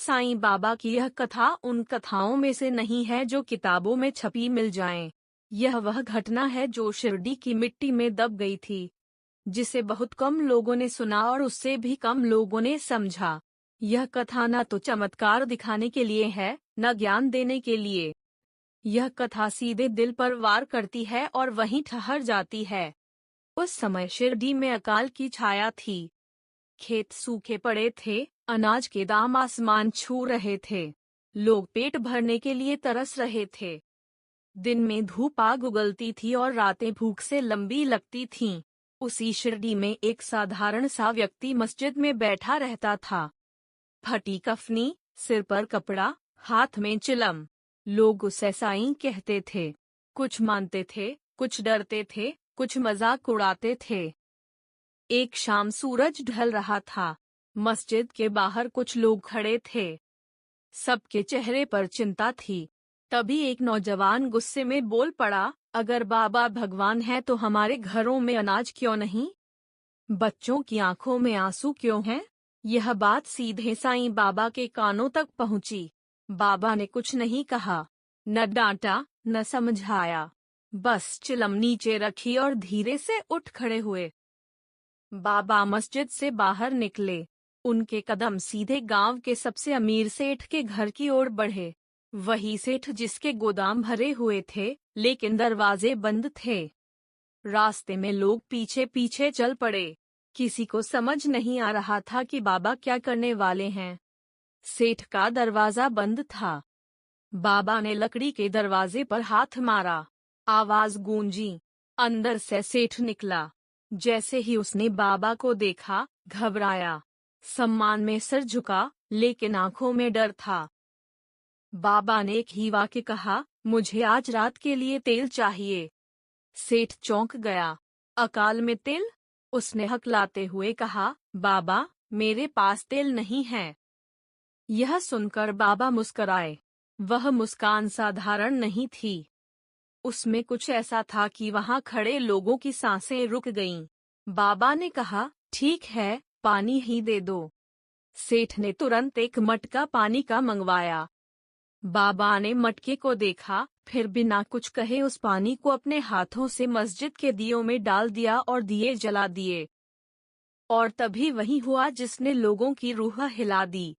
साईं बाबा की यह कथा उन कथाओं में से नहीं है जो किताबों में छपी मिल जाएं। यह वह घटना है जो शिरडी की मिट्टी में दब गई थी, जिसे बहुत कम लोगों ने सुना और उससे भी कम लोगों ने समझा। यह कथा न तो चमत्कार दिखाने के लिए है, न ज्ञान देने के लिए। यह कथा सीधे दिल पर वार करती है और वहीं ठहर जाती है। उस समय शिरडी में अकाल की छाया थी। खेत सूखे पड़े थे, अनाज के दाम आसमान छू रहे थे। लोग पेट भरने के लिए तरस रहे थे। दिन में धूप आग उगलती थी और रातें भूख से लंबी लगती थीं। उसी शिरडी में एक साधारण सा व्यक्ति मस्जिद में बैठा रहता था। फटी कफनी, सिर पर कपड़ा, हाथ में चिलम। लोग उसे साईं कहते थे। कुछ मानते थे, कुछ डरते थे, कुछ मजाक उड़ाते थे। एक शाम सूरज ढल रहा था। मस्जिद के बाहर कुछ लोग खड़े थे। सबके चेहरे पर चिंता थी। तभी एक नौजवान गुस्से में बोल पड़ा, अगर बाबा भगवान है तो हमारे घरों में अनाज क्यों नहीं? बच्चों की आंखों में आंसू क्यों हैं? यह बात सीधे साईं बाबा के कानों तक पहुंची। बाबा ने कुछ नहीं कहा, न डांटा, न समझाया। बस चिलम नीचे रखी और धीरे से उठ खड़े हुए। बाबा मस्जिद से बाहर निकले। उनके कदम सीधे गांव के सबसे अमीर सेठ के घर की ओर बढ़े। वही सेठ जिसके गोदाम भरे हुए थे, लेकिन दरवाजे बंद थे। रास्ते में लोग पीछे पीछे चल पड़े। किसी को समझ नहीं आ रहा था कि बाबा क्या करने वाले हैं। सेठ का दरवाजा बंद था। बाबा ने लकड़ी के दरवाजे पर हाथ मारा। आवाज गूंजी। अंदर से सेठ निकला। जैसे ही उसने बाबा को देखा, घबराया। सम्मान में सिर झुका, लेकिन आंखों में डर था। बाबा ने एक ही वाक्य कहा, मुझे आज रात के लिए तेल चाहिए। सेठ चौंक गया। अकाल में तेल? उसने हकलाते हुए कहा, बाबा, मेरे पास तेल नहीं है। यह सुनकर बाबा मुस्कराए। वह मुस्कान साधारण नहीं थी। उसमें कुछ ऐसा था कि वहां खड़े लोगों की सांसें रुक गईं। बाबा ने कहा, ठीक है, पानी ही दे दो। सेठ ने तुरंत एक मटका पानी का मंगवाया। बाबा ने मटके को देखा, फिर बिना कुछ कहे उस पानी को अपने हाथों से मस्जिद के दियों में डाल दिया और दिए जला दिए। और तभी वही हुआ जिसने लोगों की रूह हिला दी।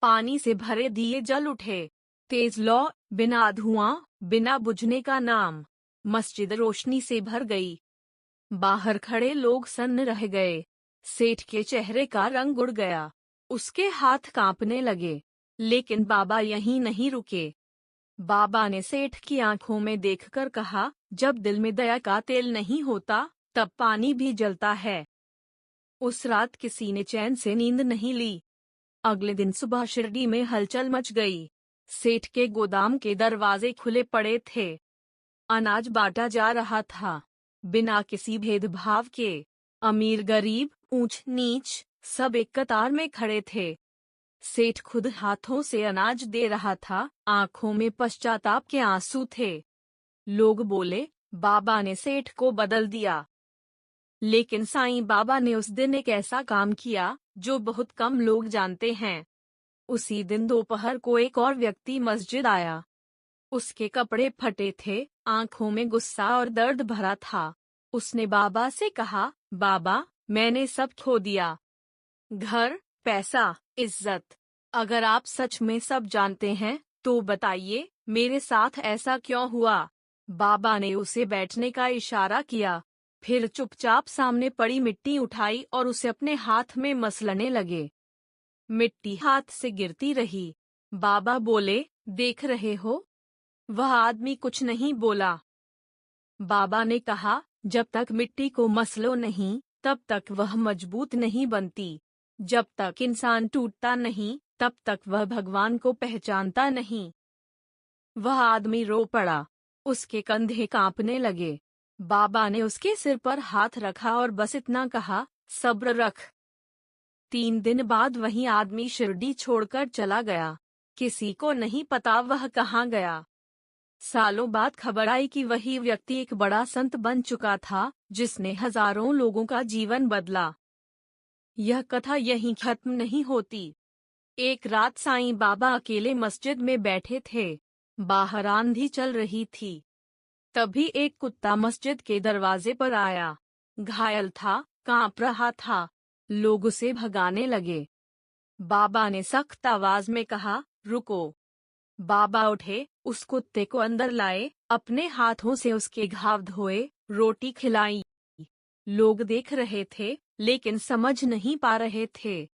पानी से भरे दिए जल उठे। तेज लौ, बिना धुआं, बिना बुझने का नाम। मस्जिद रोशनी से भर गई। बाहर खड़े लोग सन्न रह गए। सेठ के चेहरे का रंग उड़ गया। उसके हाथ कांपने लगे। लेकिन बाबा यहीं नहीं रुके। बाबा ने सेठ की आंखों में देखकर कहा, जब दिल में दया का तेल नहीं होता, तब पानी भी जलता है। उस रात किसी ने चैन से नींद नहीं ली। अगले दिन सुबह शिरडी में हलचल मच गई। सेठ के गोदाम के दरवाजे खुले पड़े थे। अनाज बांटा जा रहा था, बिना किसी भेदभाव के। अमीर गरीब, ऊंच नीच, सब एक कतार में खड़े थे। सेठ खुद हाथों से अनाज दे रहा था, आंखों में पश्चाताप के आंसू थे। लोग बोले, बाबा ने सेठ को बदल दिया। लेकिन साईं बाबा ने उस दिन एक ऐसा काम किया जो बहुत कम लोग जानते हैं। उसी दिन दोपहर को एक और व्यक्ति मस्जिद आया। उसके कपड़े फटे थे, आंखों में गुस्सा और दर्द भरा था। उसने बाबा से कहा, बाबा, मैंने सब खो दिया। घर, पैसा, इज्जत। अगर आप सच में सब जानते हैं, तो बताइए, मेरे साथ ऐसा क्यों हुआ? बाबा ने उसे बैठने का इशारा किया। फिर चुपचाप सामने पड़ी मिट्टी उठाई और उसे अपने हाथ में मसलने लगे। मिट्टी हाथ से गिरती रही। बाबा बोले, देख रहे हो? वह आदमी कुछ नहीं बोला। बाबा ने कहा, जब तक मिट्टी को मसलो नहीं, तब तक वह मजबूत नहीं बनती। जब तक इंसान टूटता नहीं, तब तक वह भगवान को पहचानता नहीं। वह आदमी रो पड़ा। उसके कंधे कांपने लगे। बाबा ने उसके सिर पर हाथ रखा और बस इतना कहा, सब्र रख। 3 दिन बाद वही आदमी शिरडी छोड़कर चला गया। किसी को नहीं पता वह कहाँ गया। सालों बाद खबर आई कि वही व्यक्ति एक बड़ा संत बन चुका था, जिसने हजारों लोगों का जीवन बदला। यह कथा यहीं खत्म नहीं होती। एक रात साईं बाबा अकेले मस्जिद में बैठे थे। बाहर आंधी चल रही थी। तभी एक कुत्ता मस्जिद के दरवाजे पर आया। घायल था, कांप रहा था। लोग उसे भगाने लगे। बाबा ने सख्त आवाज में कहा, रुको। बाबा उठे, उस कुत्ते को अंदर लाए, अपने हाथों से उसके घाव धोए, रोटी खिलाई। लोग देख रहे थे, लेकिन समझ नहीं पा रहे थे।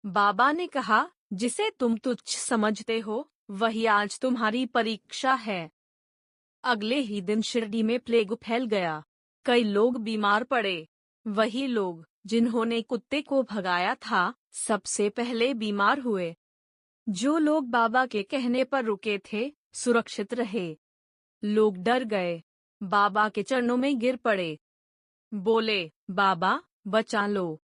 बाबा ने कहा, जिसे तुम तुच्छ समझते हो, वही आज तुम्हारी परीक्षा है। अगले ही दिन शिरडी में प्लेग फैल गया। कई लोग बीमार पड़े। वही लोग जिन्होंने कुत्ते को भगाया था, सबसे पहले बीमार हुए। जो लोग बाबा के कहने पर रुके थे, सुरक्षित रहे। लोग डर गए, बाबा के चरणों में गिर पड़े। बोले, बाबा बचा लो।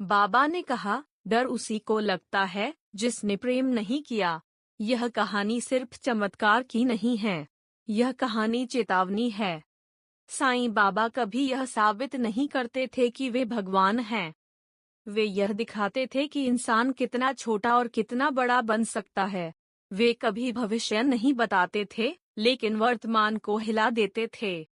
बाबा ने कहा, डर उसी को लगता है जिसने प्रेम नहीं किया। यह कहानी सिर्फ चमत्कार की नहीं है, यह कहानी चेतावनी है। साईं बाबा कभी यह साबित नहीं करते थे कि वे भगवान हैं। वे यह दिखाते थे कि इंसान कितना छोटा और कितना बड़ा बन सकता है। वे कभी भविष्य नहीं बताते थे, लेकिन वर्तमान को हिला देते थे।